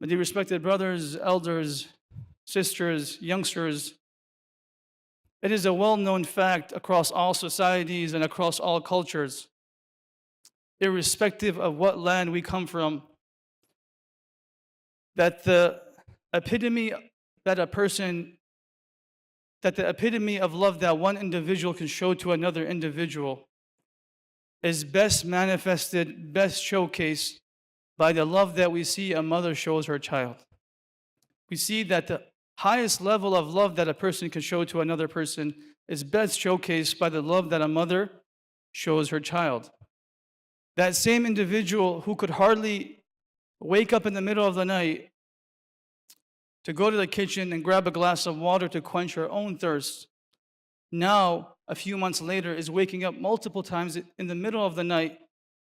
My dear respected brothers, elders, sisters, youngsters, it is a well-known fact across all societies and across all cultures, irrespective of what land we come from, that the epitome of love that one individual can show to another individual is best manifested, best showcased by the love that we see a mother shows her child. We see that the highest level of love that a person can show to another person is best showcased by the love that a mother shows her child. That same individual who could hardly wake up in the middle of the night to go to the kitchen and grab a glass of water to quench her own thirst, now, a few months later, is waking up multiple times in the middle of the night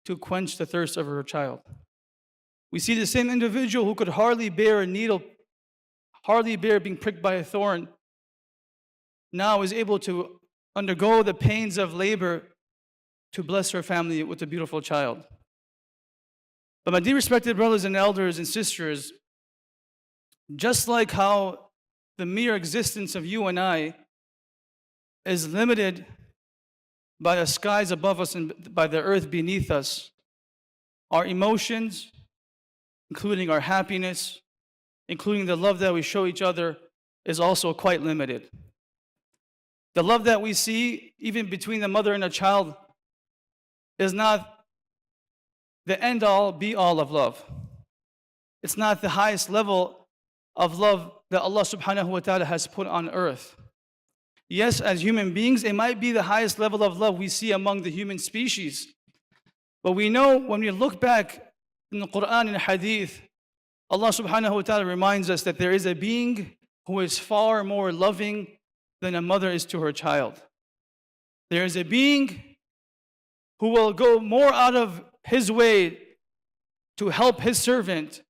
to quench the thirst of her child. We see the same individual who could hardly bear a needle, hardly bear being pricked by a thorn, now is able to undergo the pains of labor to bless her family with a beautiful child. But my dear respected brothers and elders and sisters, just like how the mere existence of you and I is limited by the skies above us and by the earth beneath us, our emotions, including our happiness, including the love that we show each other, is also quite limited. The love that we see, even between the mother and a child, is not the end-all, be-all of love. It's not the highest level of love that Allah subhanahu wa ta'ala has put on earth. Yes, as human beings, it might be the highest level of love we see among the human species. But we know when we look back in the Qur'an and Hadith, Allah subhanahu wa ta'ala reminds us that there is a being who is far more loving than a mother is to her child. There is a being who will go more out of his way to help his servant,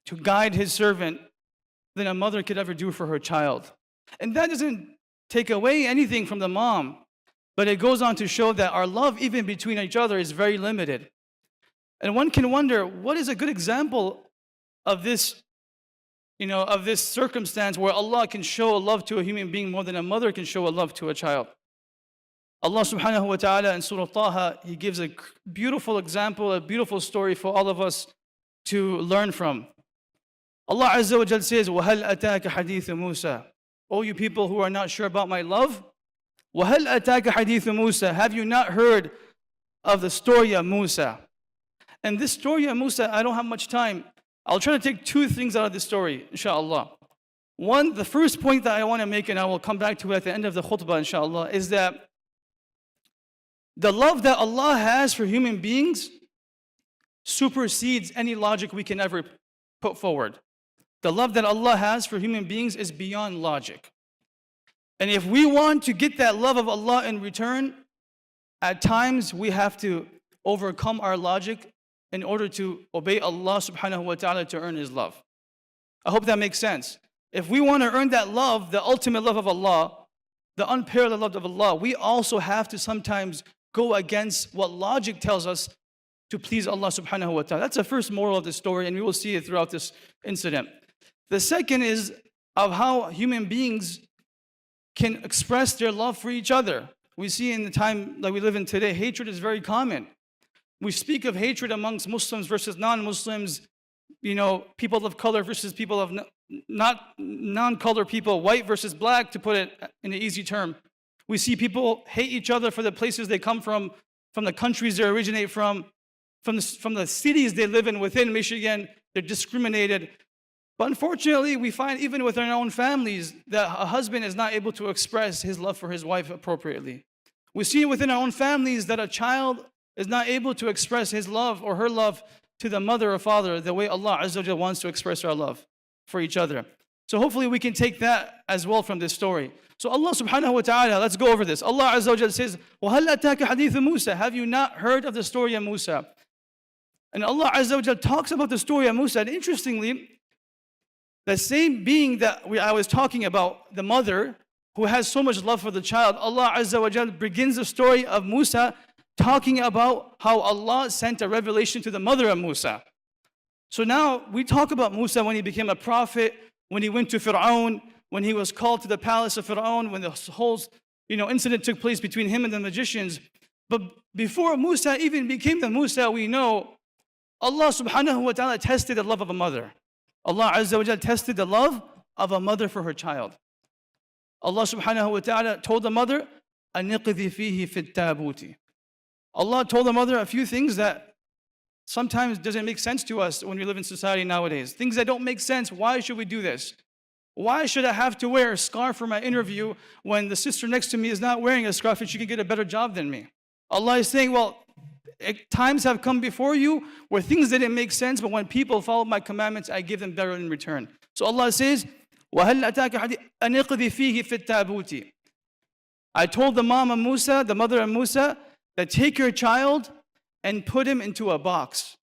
to guide his servant, than a mother could ever do for her child. And that doesn't take away anything from the mom, but it goes on to show that our love, even between each other, is very limited. And one can wonder, what is a good example of this, of this circumstance where Allah can show a love to a human being more than a mother can show a love to a child? Allah subhanahu wa ta'ala in Surah Taha, He gives a beautiful example, a beautiful story for all of us to learn from. Allah Azza wa Jal says, وَهَلْ أَتَاكَ حَدِيثُ مُوسَى. O you people who are not sure about my love, وَهَلْ أَتَاكَ حَدِيثُ مُوسَى. Have you not heard of the story of Musa? And this story of Musa, I don't have much time. I'll try to take two things out of this story, inshallah. One, the first point that I want to make, and I will come back to it at the end of the khutbah, inshallah, is that the love that Allah has for human beings supersedes any logic we can ever put forward. The love that Allah has for human beings is beyond logic. And if we want to get that love of Allah in return, at times we have to overcome our logic in order to obey Allah subhanahu wa ta'ala to earn His love. I hope that makes sense. If we want to earn that love, the ultimate love of Allah, the unparalleled love of Allah, we also have to sometimes go against what logic tells us to please Allah subhanahu wa ta'ala. That's the first moral of the story, and we will see it throughout this incident. The second is of how human beings can express their love for each other. We see in the time that we live in today, hatred is very common. We speak of hatred amongst Muslims versus non-Muslims, people of color versus people of not non-color people, white versus black, to put it in an easy term. We see people hate each other for the places they come from the countries they originate from the cities they live in within Michigan. They're discriminated. But unfortunately, we find even within our own families that a husband is not able to express his love for his wife appropriately. We see within our own families that a child is not able to express his love or her love to the mother or father the way Allah Azza wa Jalla wants to express our love for each other. So hopefully we can take that as well from this story. So Allah subhanahu wa ta'ala, let's go over this. Allah Azza wa Jalla says, وَهَلْ أَتَاكَ حَدِيثُ مُوسَى. Have you not heard of the story of Musa? And Allah Azza wa Jalla talks about the story of Musa. And interestingly, the same being that I was talking about, the mother who has so much love for the child, Allah Azza wa Jalla begins the story of Musa talking about how Allah sent a revelation to the mother of Musa. So now we talk about Musa when he became a prophet, when he went to Fir'aun, when he was called to the palace of Fir'aun, when the whole incident took place between him and the magicians. But before Musa even became the Musa we know, Allah subhanahu wa ta'ala tested the love of a mother. Allah Azza wa Jalla tested the love of a mother for her child. Allah subhanahu wa ta'ala told the mother, أَنِقْذِ فِيهِ فِي التَّابُوتِ. Allah told the mother a few things that sometimes doesn't make sense to us when we live in society nowadays. Things that don't make sense. Why should we do this? Why should I have to wear a scarf for my interview when the sister next to me is not wearing a scarf and she can get a better job than me? Allah is saying, well, times have come before you where things didn't make sense, but when people follow my commandments, I give them better in return. So Allah says, وَهَلْ أَتَاكَ حَدِيثٌ أَنِ اقْذِ فِيهِ فِي التَّابُوتِ. I told the mom of Musa, the mother of Musa, that take your child and put him into a box.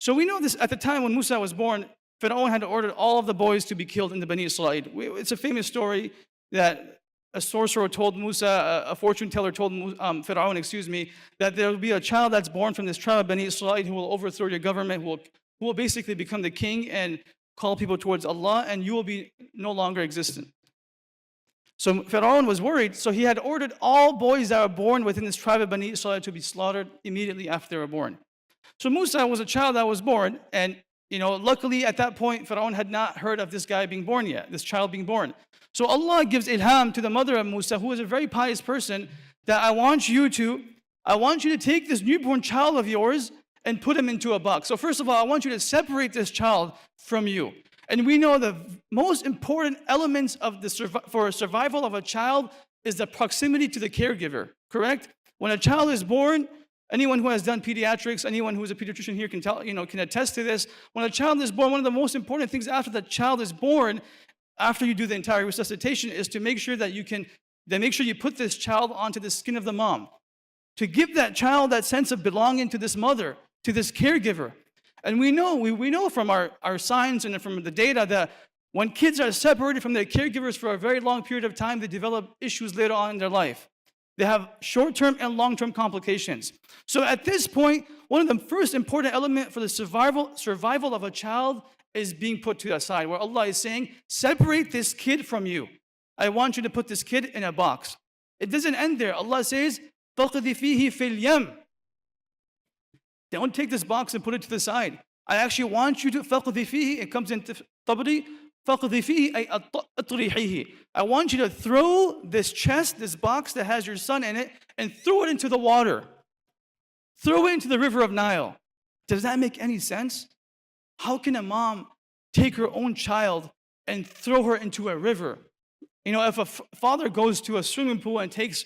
So we know this at the time when Musa was born, Pharaoh had ordered all of the boys to be killed in the Bani Israel. It's a famous story that a sorcerer told Musa, a fortune teller told Pharaoh, that there will be a child that's born from this tribe of Bani Israel who will overthrow your government, who will basically become the king and call people towards Allah, and you will be no longer existent. So Pharaoh was worried, so he had ordered all boys that were born within this tribe of Bani Israel to be slaughtered immediately after they were born. So Musa was a child that was born, and luckily at that point, Pharaoh had not heard of this guy being born yet, this child being born. So Allah gives ilham to the mother of Musa, who is a very pious person, that I want you to take this newborn child of yours and put him into a box. So first of all, I want you to separate this child from you. And we know the most important elements of for survival of a child is the proximity to the caregiver, correct? When a child is born, anyone who has done pediatrics, anyone who is a pediatrician here can attest to this. When a child is born, one of the most important things after the child is born, after you do the entire resuscitation, is to make sure that you put this child onto the skin of the mom, to give that child that sense of belonging to this mother, to this caregiver. And we know from our science and from the data that when kids are separated from their caregivers for a very long period of time, they develop issues later on in their life. They have short-term and long-term complications. So at this point, one of the first important elements for the survival of a child is being put to the side, where Allah is saying, separate this kid from you. I want you to put this kid in a box. It doesn't end there. Allah says, فَقْذِ فِيهِ فِي الْيَمِّ. Don't take this box and put it to the side. I actually want you to فَقْذِ فِيهِ. It comes into Tabari. فَقْذِ فِيهِ أي أطرحيه. I want you to throw this chest, this box that has your son in it, and throw it into the water. Throw it into the river of Nile. Does that make any sense? How can a mom take her own child and throw her into a river? If a father goes to a swimming pool and takes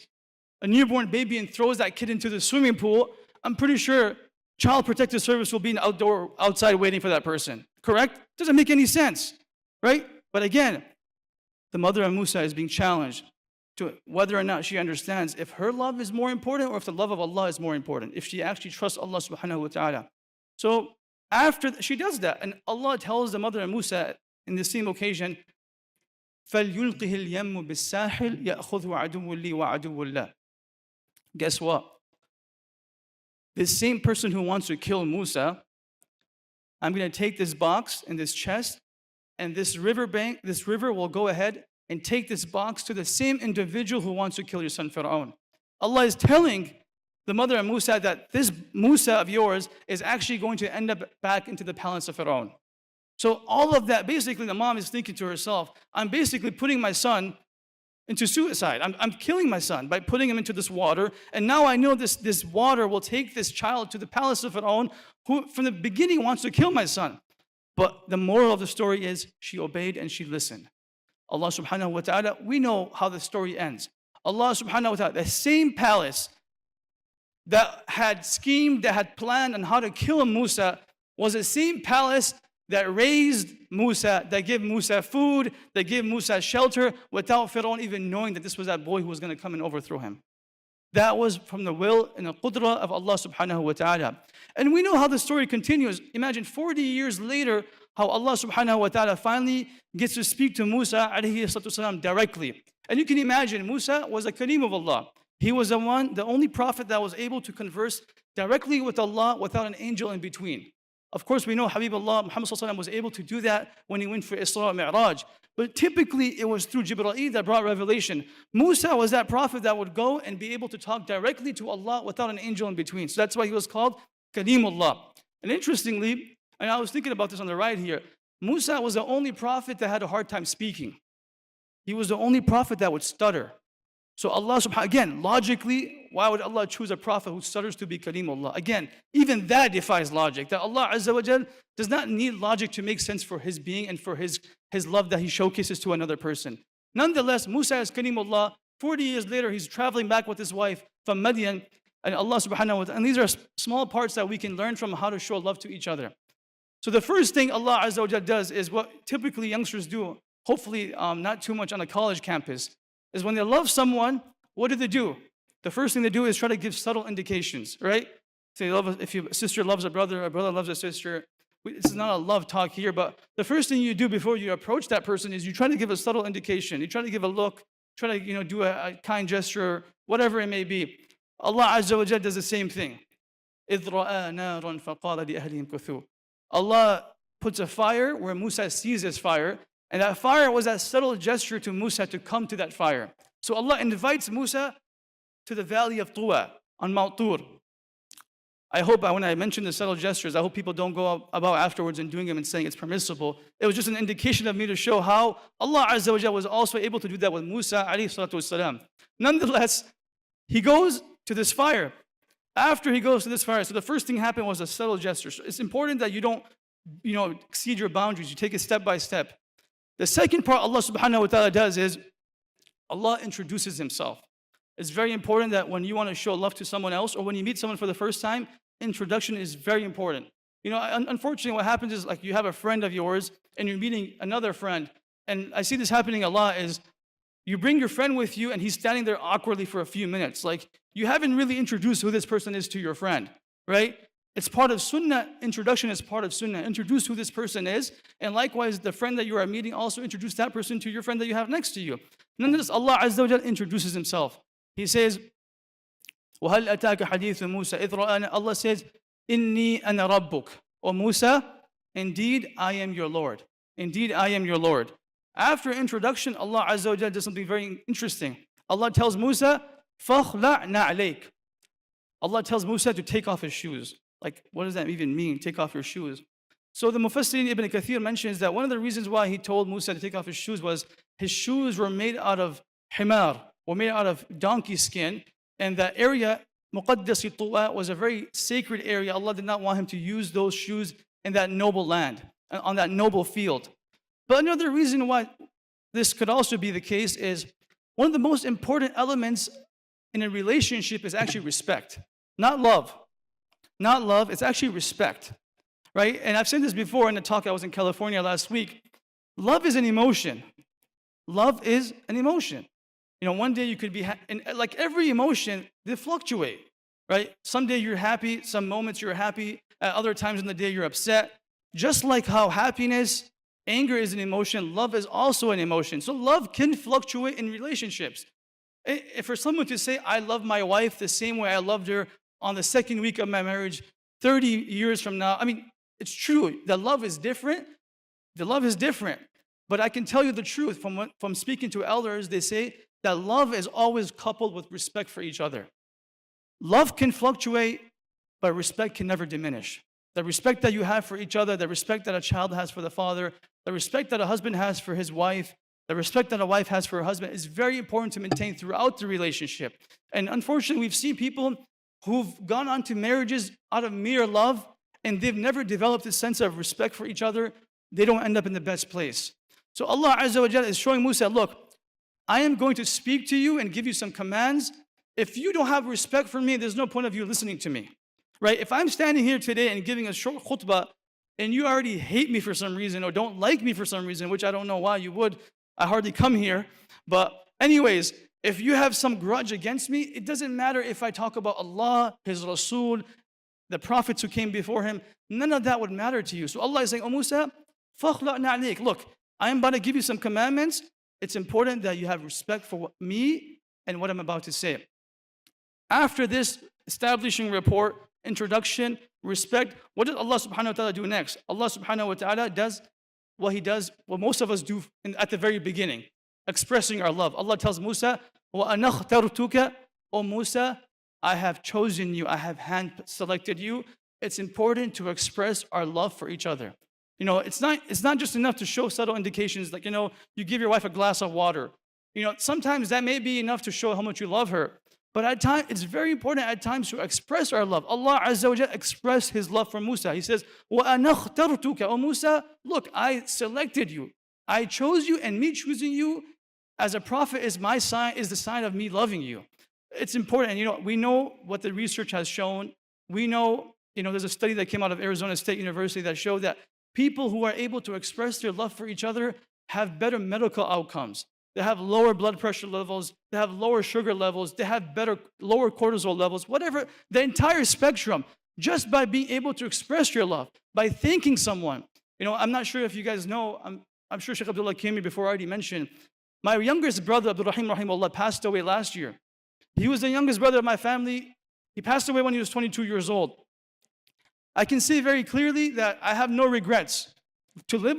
a newborn baby and throws that kid into the swimming pool, I'm pretty sure Child Protective Service will be outside waiting for that person. Correct? Doesn't make any sense, right? But again, the mother of Musa is being challenged to whether or not she understands if her love is more important or if the love of Allah is more important, if she actually trusts Allah subhanahu wa ta'ala. So after she does that, and Allah tells the mother of Musa in the same occasion, فَلْيُلْقِهِ الْيَمُّ بِالسَّاحِلِ يَأْخُذْهُ عَدُوٌّ لِي وَعَدُوٌّ لَهُ. Guess what? This same person who wants to kill Musa, I'm going to take this box and this chest, and this river will go ahead and take this box to the same individual who wants to kill your son Pharaoh. Allah is telling the mother of Musa that this Musa of yours is actually going to end up back into the palace of Pharaoh. So all of that, basically the mom is thinking to herself, I'm basically putting my son into suicide. I'm killing my son by putting him into this water, and now I know this water will take this child to the palace of Pharaoh, who from the beginning wants to kill my son. But the moral of the story is she obeyed and she listened. Allah subhanahu wa ta'ala, we know how the story ends. Allah subhanahu wa ta'ala, the same palace that had schemed, that had planned on how to kill Musa, was the same palace that raised Musa, that gave Musa food, that gave Musa shelter, without Pharaoh even knowing that this was that boy who was going to come and overthrow him. That was from the will and the qudra of Allah subhanahu wa ta'ala. And we know how the story continues. Imagine 40 years later, how Allah subhanahu wa ta'ala finally gets to speak to Musa alayhi salatu salam directly. And you can imagine, Musa was a Kareem of Allah. He was the only prophet that was able to converse directly with Allah without an angel in between. Of course, we know Habibullah Muhammad sallallahu alaihi wasallam was able to do that when he went for Isra Mi'raj. But typically, it was through Jibreel that brought revelation. Musa was that prophet that would go and be able to talk directly to Allah without an angel in between. So that's why he was called Kalimullah. And interestingly, and I was thinking about this on the right here, Musa was the only prophet that had a hard time speaking. He was the only prophet that would stutter. So Allah subhanahu, again, logically, why would Allah choose a prophet who stutters to be Kalimullah? Again, even that defies logic. That Allah Azza wa Jal does not need logic to make sense for his being and for his love that he showcases to another person. Nonetheless, Musa is Kalimullah. 40 years later, he's traveling back with his wife from Madian. And Allah subhanahu wa ta'ala, and these are small parts that we can learn from how to show love to each other. So the first thing Allah Azza wa Jal does is what typically youngsters do, hopefully not too much on a college campus, is when they love someone, what do? The first thing they do is try to give subtle indications, right? So if your sister loves a brother loves a sister, this is not a love talk here, but the first thing you do before you approach that person is you try to give a subtle indication. You try to give a look, try to do a kind gesture, whatever it may be. Allah Azza wa Jalla does the same thing. إِذْ رَأَى نَارًا فَقَالَ لِأَهْلِهِمْ كُثُوا. Allah puts a fire where Musa sees this fire, and that fire was that subtle gesture to Musa to come to that fire. So Allah invites Musa to the valley of Tuwa on Mount Tur. I hope when I mention the subtle gestures, I hope people don't go about afterwards and doing them and saying it's permissible. It was just an indication of me to show how Allah Azza wa Jalla was also able to do that with Musa alayhi salatu wasalam. Nonetheless, he goes to this fire. After he goes to this fire, so the first thing happened was a subtle gesture. So it's important that you don't exceed your boundaries. You take it step by step. The second part Allah subhanahu wa ta'ala does is Allah introduces himself. It's very important that when you want to show love to someone else or when you meet someone for the first time, introduction is very important. Unfortunately, what happens is like you have a friend of yours and you're meeting another friend. And I see this happening a lot is you bring your friend with you and he's standing there awkwardly for a few minutes. Like you haven't really introduced who this person is to your friend, right? It's part of sunnah. Introduction is part of sunnah. Introduce who this person is. And likewise, the friend that you are meeting, also introduce that person to your friend that you have next to you. Nonetheless, Allah Azza wa Jalla introduces himself. He says, وَهَلْ أَتَاكَ حَدِيثُ مُوسَى إِذْ رَآنَا. Allah says, إِنِّي أَنَا رَبُّكَ. O Musa, indeed I am your Lord. Indeed I am your Lord. After introduction, Allah Azza wa Jalla does something very interesting. Allah tells Musa, فَخْلَعْ نَعْلَيْكَ. Allah tells Musa to take off his shoes. Like, what does that even mean? Take off your shoes. So the Mufassirin Ibn Kathir mentions that one of the reasons why he told Musa to take off his shoes was his shoes were made out of himar, were made out of donkey skin, and that area, Muqaddasi Tuwa, was a very sacred area. Allah did not want him to use those shoes in that noble land, on that noble field. But another reason why this could also be the case is one of the most important elements in a relationship is actually respect, not love. Not love, it's actually respect, right? And I've said this before in a talk I was in California last week. Love is an emotion. Love is an emotion. One day you could be, and like every emotion, they fluctuate, right? Some day you're happy, some moments you're happy, at other times in the day you're upset. Just like how happiness, anger is an emotion, love is also an emotion. So love can fluctuate in relationships. If for someone to say, I love my wife the same way I loved her on the second week of my marriage, 30 years from now, it's true. The love is different. The love is different. But I can tell you the truth. From speaking to elders, they say that love is always coupled with respect for each other. Love can fluctuate, but respect can never diminish. The respect that you have for each other, the respect that a child has for the father, the respect that a husband has for his wife, the respect that a wife has for her husband is very important to maintain throughout the relationship. And unfortunately, we've seen people who've gone on to marriages out of mere love, and they've never developed a sense of respect for each other. They don't end up in the best place. So Allah Azza wa Jalla is showing Musa, look, I am going to speak to you and give you some commands. If you don't have respect for me, there's no point of you listening to me, right? If I'm standing here today and giving a short khutbah, and you already hate me for some reason or don't like me for some reason, which I don't know why you would, I hardly come here. But anyways, if you have some grudge against me, it doesn't matter if I talk about Allah, His Rasul, the prophets who came before him, none of that would matter to you. So Allah is saying, O Musa, فَخْلَعْ نَعْلَيْكَ. Look, I am about to give you some commandments. It's important that you have respect for me and what I'm about to say. After this establishing report, introduction, respect. What does Allah subhanahu wa ta'ala do next? Allah subhanahu wa ta'ala does what He does, what most of us do at the very beginning, expressing our love. Allah tells Musa, وَأَنَا اخْتَرْتُكَ, O Musa, I have chosen you, I have hand-selected you. It's important to express our love for each other. You know, it's not just enough to show subtle indications like, you know, you give your wife a glass of water. You know, sometimes that may be enough to show how much you love her. But at times, it's very important at times to express our love. Allah Azza wa Jalla expressed His love for Musa. He says, وَأَنَا اخْتَرْتُكَ, O Musa, look, I selected you. I chose you, and me choosing you as a prophet is my sign, is the sign of me loving you. It's important. And, you know, we know what the research has shown. We know, you know, there's a study that came out of Arizona State University that showed that people who are able to express their love for each other have better medical outcomes. They have lower blood pressure levels, they have lower sugar levels, they have lower cortisol levels, whatever, the entire spectrum, just by being able to express your love, by thanking someone. You know, I'm not sure if you guys know, I'm sure Shaykh Abdul came here before I already mentioned, my youngest brother, Abdul rahimahullah, passed away last year. He was the youngest brother of my family. He passed away when he was 22 years old. I can say very clearly that I have no regrets. To live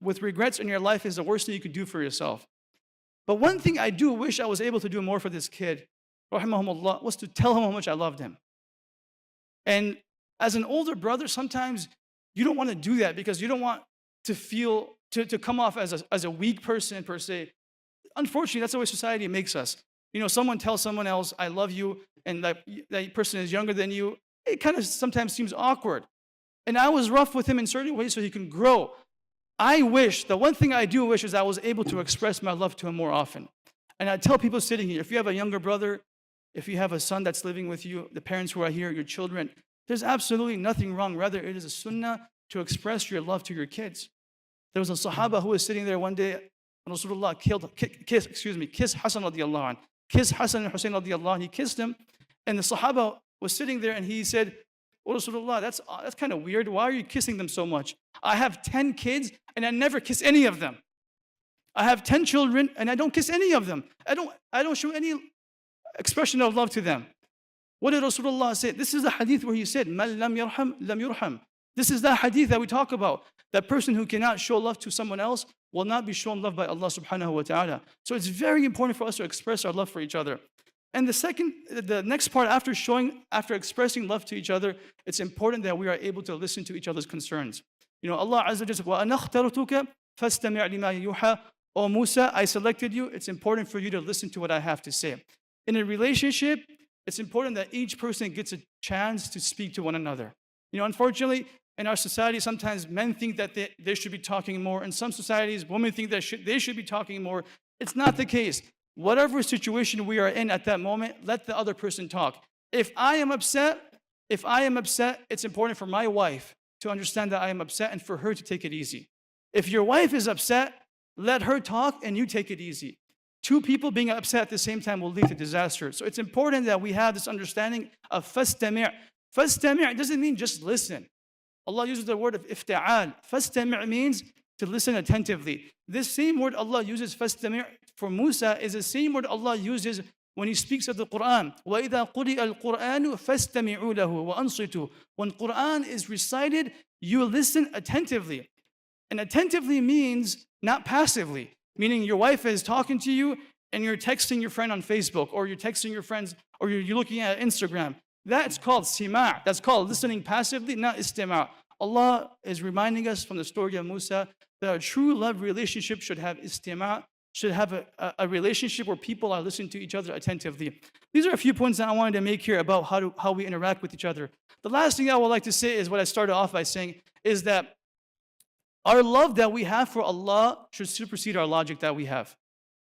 with regrets in your life is the worst thing you could do for yourself. But one thing I do wish I was able to do more for this kid, rahimahumullah, was to tell him how much I loved him. And as an older brother, sometimes you don't want to do that because you don't want to feel, to come off as a weak person per se. Unfortunately, that's the way society makes us. You know, someone tells someone else, I love you, and that person is younger than you. It kind of sometimes seems awkward. And I was rough with him in certain ways so he can grow. I wish, the one thing I do wish is I was able to express my love to him more often. And I tell people sitting here, if you have a younger brother, if you have a son that's living with you, the parents who are here, your children, there's absolutely nothing wrong. Rather, it is a sunnah to express your love to your kids. There was a Sahaba who was sitting there one day, Rasulullah kissed Hassan radiallahu anh. Kissed Hassan and Hussein radiallahu anh. He kissed him, and the Sahaba was sitting there and he said, Oh Rasulullah, that's kind of weird. Why are you kissing them so much? I have 10 kids and I never kiss any of them. I have 10 children and I don't kiss any of them. I don't show any expression of love to them. What did Rasulullah say? This is the hadith where he said, Man lam yarham, lam yurham. This is the hadith that we talk about. That person who cannot show love to someone else will not be shown love by Allah subhanahu wa ta'ala. So it's very important for us to express our love for each other. And the next part after expressing love to each other, it's important that we are able to listen to each other's concerns. You know, Allah Azza wa Jalla says, وَأَنَا اخْتَرْتُكَ فَاسْتَمِعْ لِمَا يُوحَى. O Musa, I selected you. It's important for you to listen to what I have to say. In a relationship, it's important that each person gets a chance to speak to one another. You know, unfortunately, in our society, sometimes men think that they should be talking more. In some societies, women think that they should be talking more. It's not the case. Whatever situation we are in at that moment, let the other person talk. If I am upset, it's important for my wife to understand that I am upset and for her to take it easy. If your wife is upset, let her talk and you take it easy. Two people being upset at the same time will lead to disaster. So it's important that we have this understanding of fastami'. Fastami' doesn't mean just listen. Allah uses the word of ifta'al. Fastami' means to listen attentively. This same word Allah uses, fastami' for Musa, is the same word Allah uses when He speaks of the Qur'an. وَإِذَا قُرِئَ الْقُرْآنُ فَاسْتَمِعُوا لَهُ وَأَنصِتُوا. When Qur'an is recited, you listen attentively. And attentively means not passively, meaning your wife is talking to you and you're texting your friend on Facebook, or you're texting your friends, or you're looking at Instagram. That's called sima'. That's called listening passively, not istima'. Allah is reminding us from the story of Musa that a true love relationship should have istima', should have a relationship where people are listening to each other attentively. These are a few points that I wanted to make here about how we interact with each other. The last thing I would like to say is what I started off by saying, is that our love that we have for Allah should supersede our logic that we have.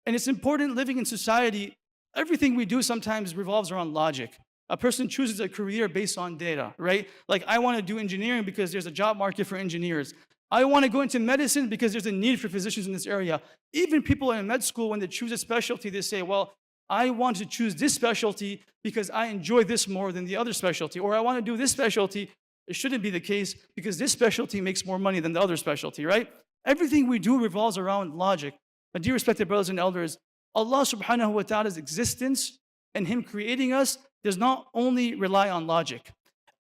And it's important living in society, everything we do sometimes revolves around logic. A person chooses a career based on data, right? Like, I want to do engineering because there's a job market for engineers. I want to go into medicine because there's a need for physicians in this area. Even people in med school, when they choose a specialty, they say, well, I want to choose this specialty because I enjoy this more than the other specialty. Or I want to do this specialty. It shouldn't be the case because this specialty makes more money than the other specialty, right? Everything we do revolves around logic. But dear respected brothers and elders, Allah subhanahu wa ta'ala's existence and Him creating us does not only rely on logic.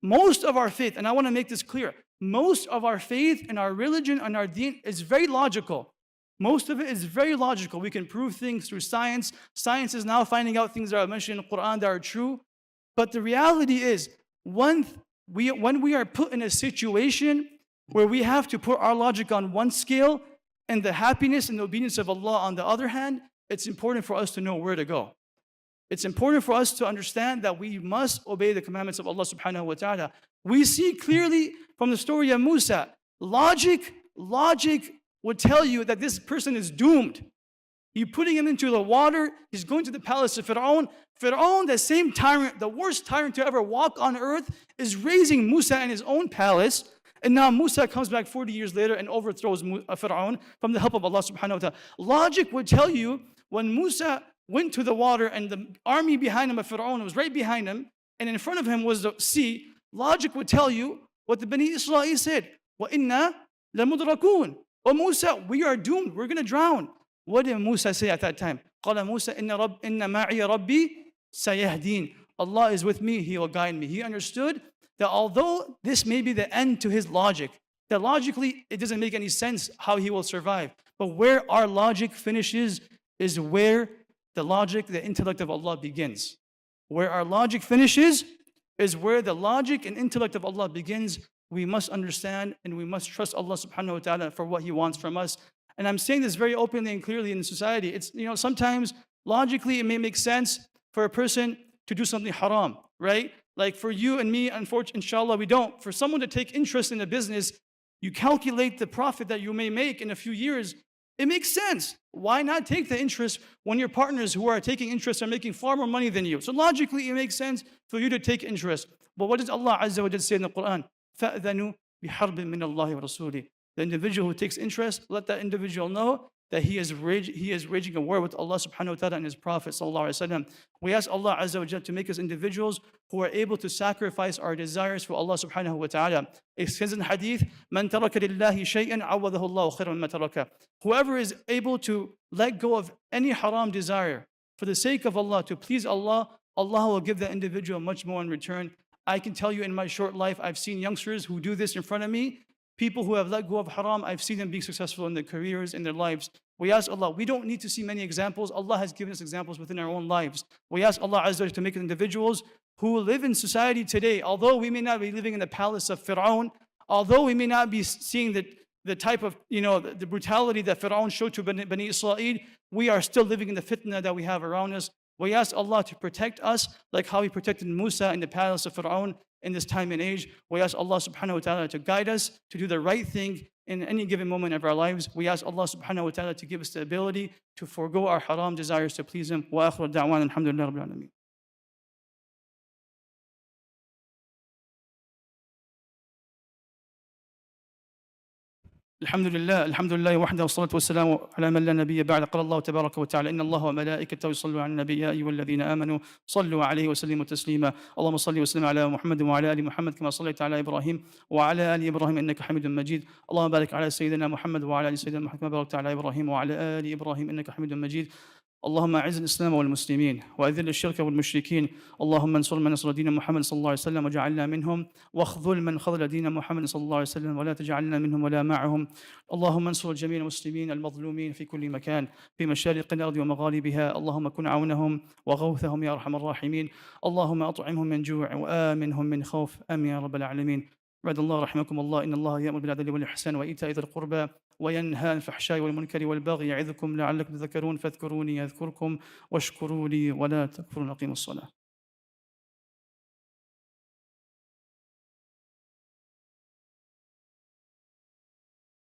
Most of our faith, and I want to make this clear, most of our faith and our religion and our deen is very logical. Most of it is very logical. We can prove things through science. Science is now finding out things that are mentioned in the Qur'an that are true. But the reality is, when we are put in a situation where we have to put our logic on one scale and the happiness and the obedience of Allah on the other hand, it's important for us to know where to go. It's important for us to understand that we must obey the commandments of Allah subhanahu wa ta'ala. We see clearly from the story of Musa, logic would tell you that this person is doomed. You're putting him into the water, he's going to the palace of Fir'aun. Fir'aun, the same tyrant, the worst tyrant to ever walk on earth, is raising Musa in his own palace. And now Musa comes back 40 years later and overthrows Fir'aun from the help of Allah subhanahu wa ta'ala. Logic would tell you when Musa went to the water and the army behind him of Fir'aun was right behind him, and in front of him was the sea, logic would tell you what the Bani Israel said. وَإِنَّا لَمُدْرَكُونَ Oh Musa, we are doomed, we're going to drown. What did Musa say at that time? قَالَ مُوسَى إِنَّ مَعِيَ رَبِّي سَيَهْدِينَ Allah is with me, He will guide me. He understood that although this may be the end to his logic, that logically it doesn't make any sense how he will survive. But where our logic finishes is where the logic, the intellect of Allah begins. Where our logic finishes is where the logic and intellect of Allah begins. We must understand and we must trust Allah subhanahu wa ta'ala for what He wants from us. And I'm saying this very openly and clearly in society. It's, sometimes logically it may make sense for a person to do something haram, right? Like for you and me, unfortunately, inshallah, we don't. For someone to take interest in a business, you calculate the profit that you may make in a few years. It makes sense. Why not take the interest when your partners who are taking interest are making far more money than you? So logically, it makes sense for you to take interest. But what does Allah Azza wa Jalla say in the Qur'an? فَأْذَنُوا بِحَرْبٍ مِّنَ اللَّهِ وَرَسُولِهِ The individual who takes interest, let that individual know that he is waging a war with Allah subhanahu wa ta'ala and His Prophet sallallahu alaihi wasallam. We ask Allah Azza wa Jalla to make us individuals who are able to sacrifice our desires for Allah subhanahu wa ta'ala. It says in hadith, مَنْ تَرَكَ لِلَّهِ شَيْئًا عَوَّضَهُ اللَّهُ خَيْرًا مَّا تَرَكَ Whoever is able to let go of any haram desire for the sake of Allah, to please Allah, Allah will give that individual much more in return. I can tell you in my short life, I've seen youngsters who do this in front of me. People who have let go of haram, I've seen them be successful in their careers, in their lives. We ask Allah, we don't need to see many examples. Allah has given us examples within our own lives. We ask Allah Azza wa Jalla to make individuals who live in society today, although we may not be living in the palace of Fir'aun, although we may not be seeing the type of, the brutality that Fir'aun showed to Bani Israel, we are still living in the fitna that we have around us. We ask Allah to protect us like how He protected Musa in the palace of Fir'aun in this time and age. We ask Allah subhanahu wa ta'ala to guide us to do the right thing in any given moment of our lives. We ask Allah subhanahu wa ta'ala to give us the ability to forego our haram desires to please Him. Wa akhiru da'wan alhamdulillah rabbil alameen. الحمد لله وحده والصلاة والسلام على من لا نبي بعد. قال الله تبارك وتعالى إن الله وملائكته يصلون على النبي يا أيها الذين آمنوا صلوا عليه وسلموا تسليما. اللهم صل وسلم على محمد وعلى آل محمد كما صليت على إبراهيم وعلى آل إبراهيم إنك حميد مجيد. اللهم بارك على سيدنا محمد وعلى آل سيدنا محمد كما باركت على إبراهيم وعلى آل إبراهيم إنك حميد مجيد. اللهم أعز الإسلام والمسلمين وأذل الشرك والمشركين. اللهم انصر من نصر دين محمد صلى الله عليه وسلم وجعلنا منهم، واخذل من خذل دين محمد صلى الله عليه وسلم ولا تجعلنا منهم ولا معهم. اللهم انصر جميع المسلمين المظلومين في كل مكان في مشارق الأرض ومغاربها. اللهم كن عونهم وغوثهم يا أرحم الراحمين. اللهم أطعمهم من جوع وآمنهم من خوف. آمين يا رب العالمين. عباد الله رحمكم الله، إن الله يأمر بالعدل والإحسان وإيتاء ذي القربى وينهى عن الفحشاء والمنكر والبغي يعظكم لعلكم تذكرون. فاذكروني أذكركم واشكروا لي ولا تكفرون. أقيموا الصلاة.